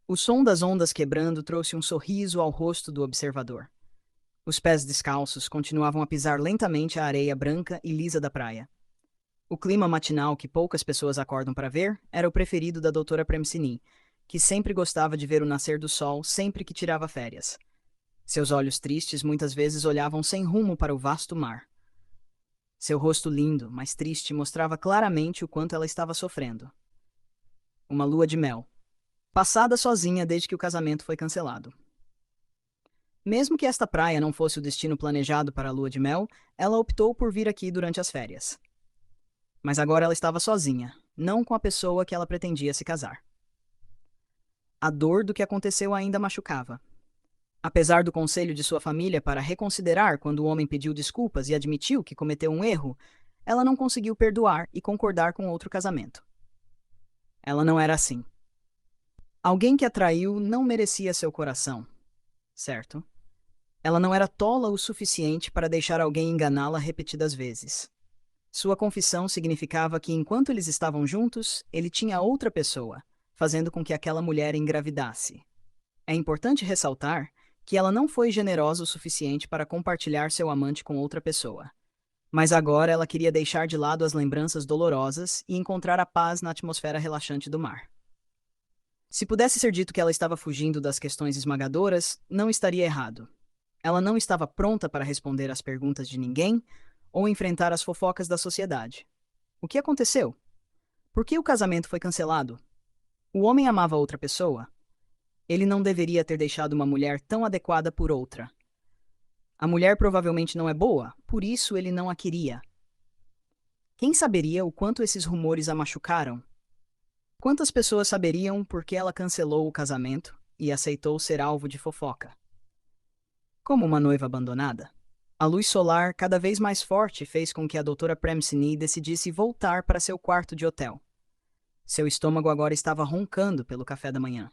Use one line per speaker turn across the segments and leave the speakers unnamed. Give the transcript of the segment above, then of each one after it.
O som das ondas quebrando trouxe um sorriso ao rosto do observador. Os pés descalços continuavam a pisar lentamente a areia branca e lisa da praia. O clima matinal que poucas pessoas acordam para ver era o preferido da doutora Premsini, que sempre gostava de ver o nascer do sol sempre que tirava férias. Seus olhos tristes muitas vezes olhavam sem rumo para o vasto mar. Seu rosto lindo, mas triste, mostrava claramente o quanto ela estava sofrendo. Uma lua de mel, passada sozinha desde que o casamento foi cancelado. Mesmo que esta praia não fosse o destino planejado para a lua de mel, ela optou por vir aqui durante as férias. Mas agora ela estava sozinha, não com a pessoa que ela pretendia se casar. A dor do que aconteceu ainda machucava. Apesar do conselho de sua família para reconsiderar quando o homem pediu desculpas e admitiu que cometeu um erro, ela não conseguiu perdoar e concordar com outro casamento. Ela não era assim. Alguém que a traiu não merecia seu coração, certo? Ela não era tola o suficiente para deixar alguém enganá-la repetidas vezes. Sua confissão significava que enquanto eles estavam juntos, ele tinha outra pessoa, fazendo com que aquela mulher engravidasse. É importante ressaltar que ela não foi generosa o suficiente para compartilhar seu amante com outra pessoa. Mas agora ela queria deixar de lado as lembranças dolorosas e encontrar a paz na atmosfera relaxante do mar. Se pudesse ser dito que ela estava fugindo das questões esmagadoras, não estaria errado. Ela não estava pronta para responder às perguntas de ninguém ou enfrentar as fofocas da sociedade. O que aconteceu? Por que o casamento foi cancelado? O homem amava outra pessoa? Ele não deveria ter deixado uma mulher tão adequada por outra. A mulher provavelmente não é boa, por isso ele não a queria. Quem saberia o quanto esses rumores a machucaram? Quantas pessoas saberiam por que ela cancelou o casamento e aceitou ser alvo de fofoca? Como uma noiva abandonada, a luz solar cada vez mais forte fez com que a doutora Premsini decidisse voltar para seu quarto de hotel. Seu estômago agora estava roncando pelo café da manhã.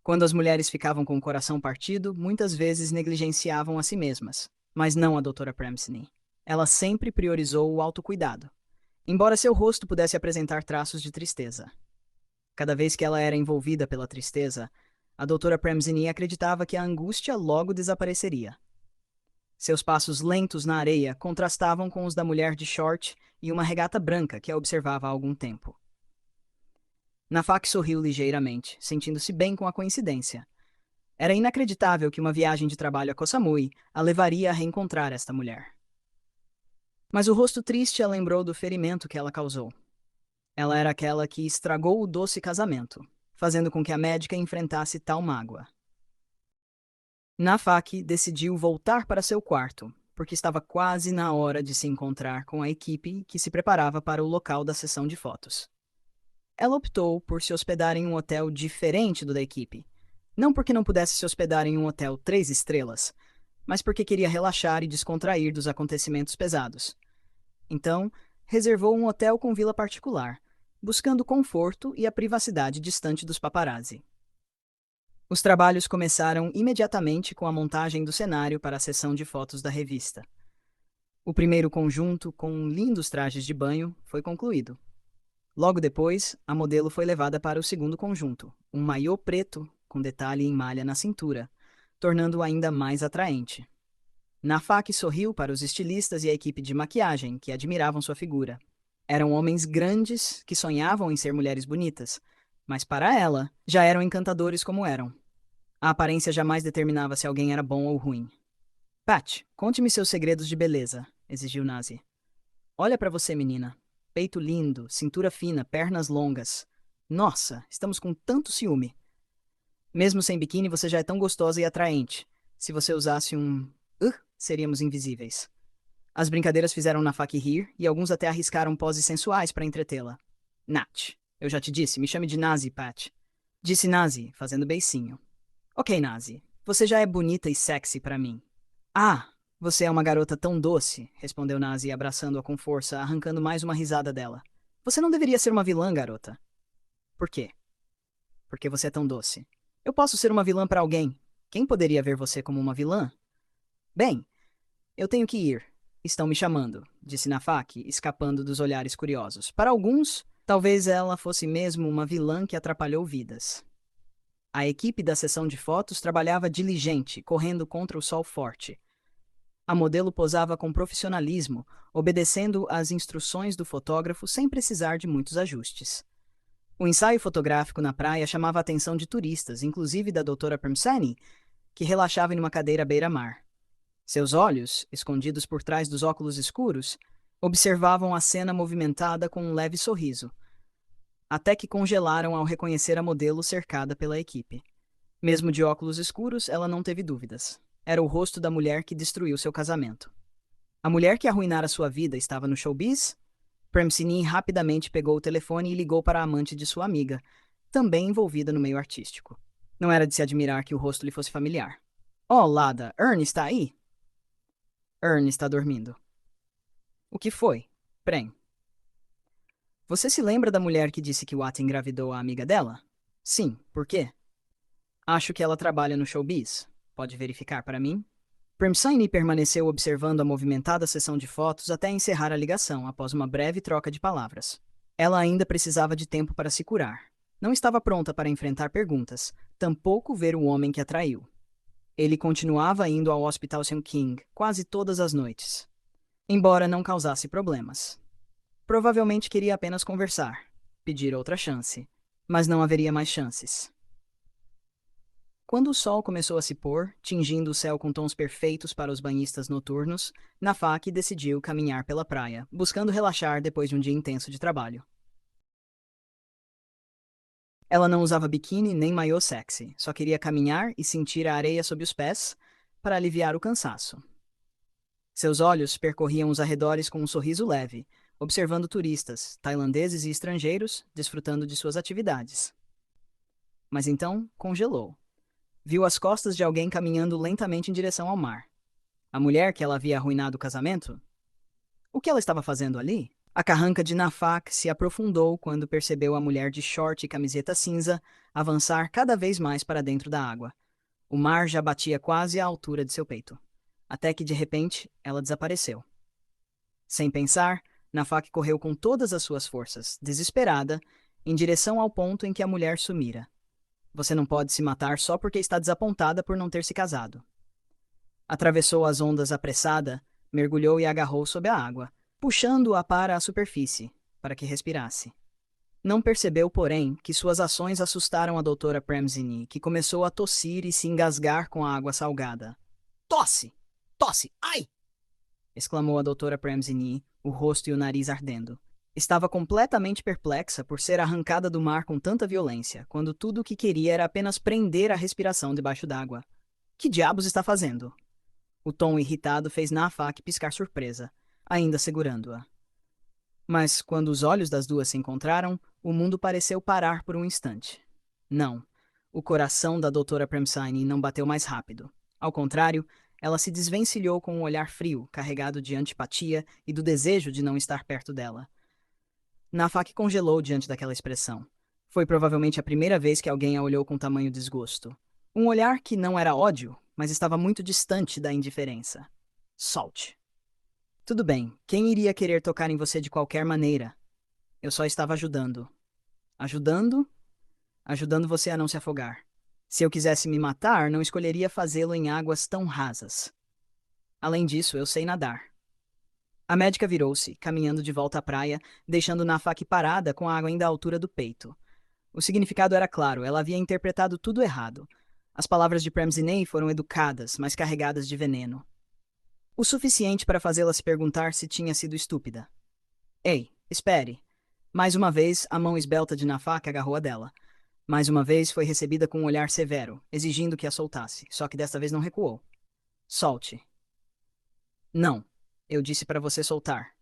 Quando as mulheres ficavam com o coração partido, muitas vezes negligenciavam a si mesmas, mas não a doutora Premsini. Ela sempre priorizou o autocuidado, embora seu rosto pudesse apresentar traços de tristeza. Cada vez que ela era envolvida pela tristeza, a doutora Premsini acreditava que a angústia logo desapareceria. Seus passos lentos na areia contrastavam com os da mulher de short e uma regata branca que a observava há algum tempo. Nafak sorriu ligeiramente, sentindo-se bem com a coincidência. Era inacreditável que uma viagem de trabalho a Koh Samui a levaria a reencontrar esta mulher. Mas o rosto triste a lembrou do ferimento que ela causou. Ela era aquela que estragou o doce casamento, fazendo com que a médica enfrentasse tal mágoa. Nafak decidiu voltar para seu quarto, porque estava quase na hora de se encontrar com a equipe que se preparava para o local da sessão de fotos. Ela optou por se hospedar em um hotel diferente do da equipe. Não porque não pudesse se hospedar em um hotel 3 estrelas, mas porque queria relaxar e descontrair dos acontecimentos pesados. Então, reservou um hotel com vila particular, buscando conforto e a privacidade distante dos paparazzi. Os trabalhos começaram imediatamente com a montagem do cenário para a sessão de fotos da revista. O primeiro conjunto, com lindos trajes de banho, foi concluído. Logo depois, a modelo foi levada para o segundo conjunto, um maiô preto com detalhe em malha na cintura, tornando-o ainda mais atraente. Nafak sorriu para os estilistas e a equipe de maquiagem, que admiravam sua figura. Eram homens grandes que sonhavam em ser mulheres bonitas, mas para ela, já eram encantadores como eram. A aparência jamais determinava se alguém era bom ou ruim. Pat, conte-me seus segredos de beleza, exigiu Nazi. Olha para você, menina. Peito lindo, cintura fina, pernas longas. Nossa, estamos com tanto ciúme. Mesmo sem biquíni, você já é tão gostosa e atraente. Se você usasse um... seríamos invisíveis. As brincadeiras fizeram Nafak rir e alguns até arriscaram poses sensuais para entretê-la. Nat, eu já te disse, me chame de Nazi, Pat. Disse Nazi, fazendo beicinho. Ok, Nazi, você já é bonita e sexy para mim. Ah, você é uma garota tão doce, respondeu Nazi, abraçando-a com força, arrancando mais uma risada dela. Você não deveria ser uma vilã, garota. Por quê? Porque você é tão doce. Eu posso ser uma vilã para alguém. Quem poderia ver você como uma vilã? Bem, eu tenho que ir. Estão me chamando, disse Nafak, escapando dos olhares curiosos. Para alguns, talvez ela fosse mesmo uma vilã que atrapalhou vidas. A equipe da sessão de fotos trabalhava diligente, correndo contra o sol forte. A modelo posava com profissionalismo, obedecendo às instruções do fotógrafo sem precisar de muitos ajustes. O ensaio fotográfico na praia chamava a atenção de turistas, inclusive da doutora Premsani, que relaxava em uma cadeira à beira-mar. Seus olhos, escondidos por trás dos óculos escuros, observavam a cena movimentada com um leve sorriso, até que congelaram ao reconhecer a modelo cercada pela equipe. Mesmo de óculos escuros, ela não teve dúvidas. Era o rosto da mulher que destruiu seu casamento. A mulher que arruinara sua vida estava no showbiz? Premsini rapidamente pegou o telefone e ligou para a amante de sua amiga, também envolvida no meio artístico. Não era de se admirar que o rosto lhe fosse familiar. Oh, Lada, Ernie está aí? Ernie está dormindo. O que foi? Prem. Você se lembra da mulher que disse que Watt engravidou a amiga dela? Sim, por quê? Acho que ela trabalha no showbiz. Pode verificar para mim? Premsini permaneceu observando a movimentada sessão de fotos até encerrar a ligação, após uma breve troca de palavras. Ela ainda precisava de tempo para se curar. Não estava pronta para enfrentar perguntas, tampouco ver o homem que a traiu. Ele continuava indo ao Hospital St. King quase todas as noites, embora não causasse problemas. Provavelmente queria apenas conversar, pedir outra chance, mas não haveria mais chances. Quando o sol começou a se pôr, tingindo o céu com tons perfeitos para os banhistas noturnos, Nafak decidiu caminhar pela praia, buscando relaxar depois de um dia intenso de trabalho. Ela não usava biquíni nem maiô sexy, só queria caminhar e sentir a areia sob os pés para aliviar o cansaço. Seus olhos percorriam os arredores com um sorriso leve, observando turistas, tailandeses e estrangeiros, desfrutando de suas atividades. Mas então, congelou. Viu as costas de alguém caminhando lentamente em direção ao mar. A mulher que ela havia arruinado o casamento? O que ela estava fazendo ali? A carranca de Nafak se aprofundou quando percebeu a mulher de short e camiseta cinza avançar cada vez mais para dentro da água. O mar já batia quase à altura de seu peito. Até que, de repente, ela desapareceu. Sem pensar, Nafak correu com todas as suas forças, desesperada, em direção ao ponto em que a mulher sumira. Você não pode se matar só porque está desapontada por não ter se casado. Atravessou as ondas apressada, mergulhou e agarrou sob a água, puxando-a para a superfície, para que respirasse. Não percebeu, porém, que suas ações assustaram a doutora Premsini, que começou a tossir e se engasgar com a água salgada. Tosse! Tosse! Ai! Exclamou a doutora Premsini, o rosto e o nariz ardendo. Estava completamente perplexa por ser arrancada do mar com tanta violência, quando tudo o que queria era apenas prender a respiração debaixo d'água. Que diabos está fazendo? O tom irritado fez Nafak piscar surpresa, ainda segurando-a. Mas, quando os olhos das duas se encontraram, o mundo pareceu parar por um instante. Não, o coração da doutora Premsini não bateu mais rápido. Ao contrário, ela se desvencilhou com um olhar frio, carregado de antipatia e do desejo de não estar perto dela. Nafak congelou diante daquela expressão. Foi provavelmente a primeira vez que alguém a olhou com tamanho desgosto. Um olhar que não era ódio, mas estava muito distante da indiferença. Solte. Tudo bem, quem iria querer tocar em você de qualquer maneira? Eu só estava ajudando. Ajudando? Ajudando você a não se afogar. Se eu quisesse me matar, não escolheria fazê-lo em águas tão rasas. Além disso, eu sei nadar. A médica virou-se, caminhando de volta à praia, deixando Nafak parada com a água ainda à altura do peito. O significado era claro, ela havia interpretado tudo errado. As palavras de Premsini foram educadas, mas carregadas de veneno. O suficiente para fazê-la se perguntar se tinha sido estúpida. Ei, espere. Mais uma vez, a mão esbelta de Nafak agarrou a dela. Mais uma vez, foi recebida com um olhar severo, exigindo que a soltasse, só que desta vez não recuou. Solte. Não. Eu disse para você soltar.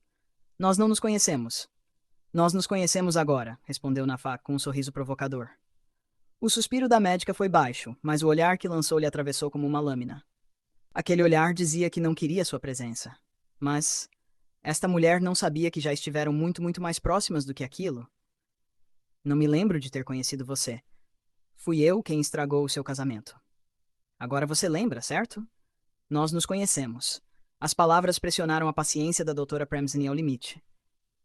Nós não nos conhecemos. Nós nos conhecemos agora, respondeu Nafak com um sorriso provocador. O suspiro da médica foi baixo, mas o olhar que lançou lhe atravessou como uma lâmina. Aquele olhar dizia que não queria sua presença. Mas esta mulher não sabia que já estiveram muito mais próximas do que aquilo. Não me lembro de ter conhecido você. Fui eu quem estragou o seu casamento. Agora você lembra, certo? Nós nos conhecemos. As palavras pressionaram a paciência da doutora Premsini ao limite.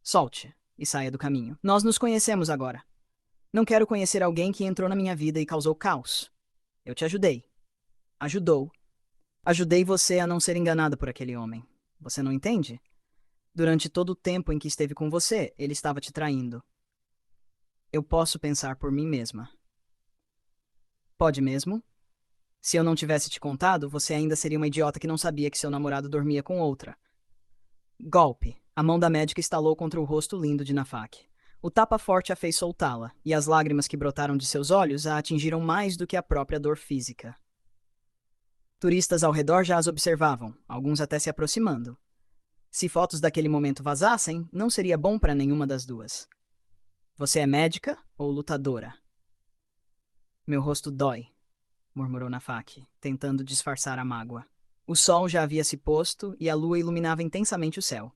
Solte e saia do caminho. Nós nos conhecemos agora. Não quero conhecer alguém que entrou na minha vida e causou caos. Eu te ajudei. Ajudou. Ajudei você a não ser enganada por aquele homem. Você não entende? Durante todo o tempo em que esteve com você, ele estava te traindo. Eu posso pensar por mim mesma. Pode mesmo? Se eu não tivesse te contado, você ainda seria uma idiota que não sabia que seu namorado dormia com outra. Golpe. A mão da médica estalou contra o rosto lindo de Nafak. O tapa forte a fez soltá-la, e as lágrimas que brotaram de seus olhos a atingiram mais do que a própria dor física. Turistas ao redor já as observavam, alguns até se aproximando. Se fotos daquele momento vazassem, não seria bom para nenhuma das duas. Você é médica ou lutadora? Meu rosto dói, murmurou Nafak, tentando disfarçar a mágoa. O sol já havia se posto e a lua iluminava intensamente o céu.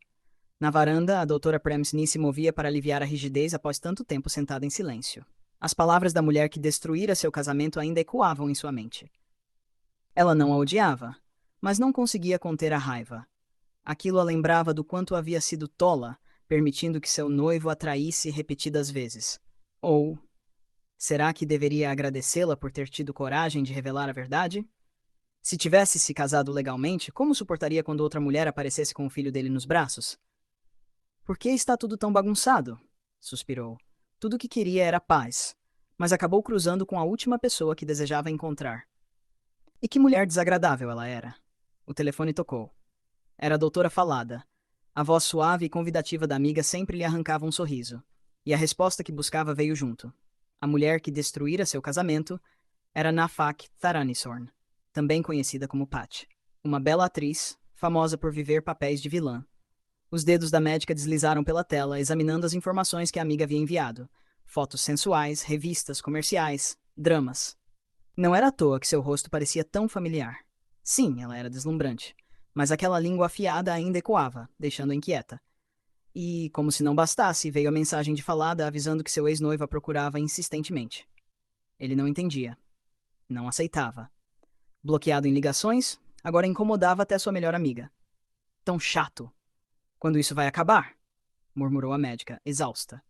Na varanda, a doutora Premsny se movia para aliviar a rigidez após tanto tempo sentada em silêncio. As palavras da mulher que destruíra seu casamento ainda ecoavam em sua mente. Ela não a odiava, mas não conseguia conter a raiva. Aquilo a lembrava do quanto havia sido tola, permitindo que seu noivo a traísse repetidas vezes. Ou, será que deveria agradecê-la por ter tido coragem de revelar a verdade? Se tivesse se casado legalmente, como suportaria quando outra mulher aparecesse com o filho dele nos braços? Por que está tudo tão bagunçado? Suspirou. Tudo o que queria era paz, mas acabou cruzando com a última pessoa que desejava encontrar. E que mulher desagradável ela era. O telefone tocou. Era a doutora Falada. A voz suave e convidativa da amiga sempre lhe arrancava um sorriso. E a resposta que buscava veio junto. A mulher que destruíra seu casamento era Nafak Tharanissorn, também conhecida como Pat. Uma bela atriz, famosa por viver papéis de vilã. Os dedos da médica deslizaram pela tela, examinando as informações que a amiga havia enviado. Fotos sensuais, revistas, comerciais, dramas. Não era à toa que seu rosto parecia tão familiar. Sim, ela era deslumbrante, mas aquela língua afiada ainda ecoava, deixando-a inquieta. E, como se não bastasse, veio a mensagem de Falada avisando que seu ex-noivo a procurava insistentemente. Ele não entendia. Não aceitava. Bloqueado em ligações, agora incomodava até sua melhor amiga. Tão chato. Quando isso vai acabar? Murmurou a médica, exausta.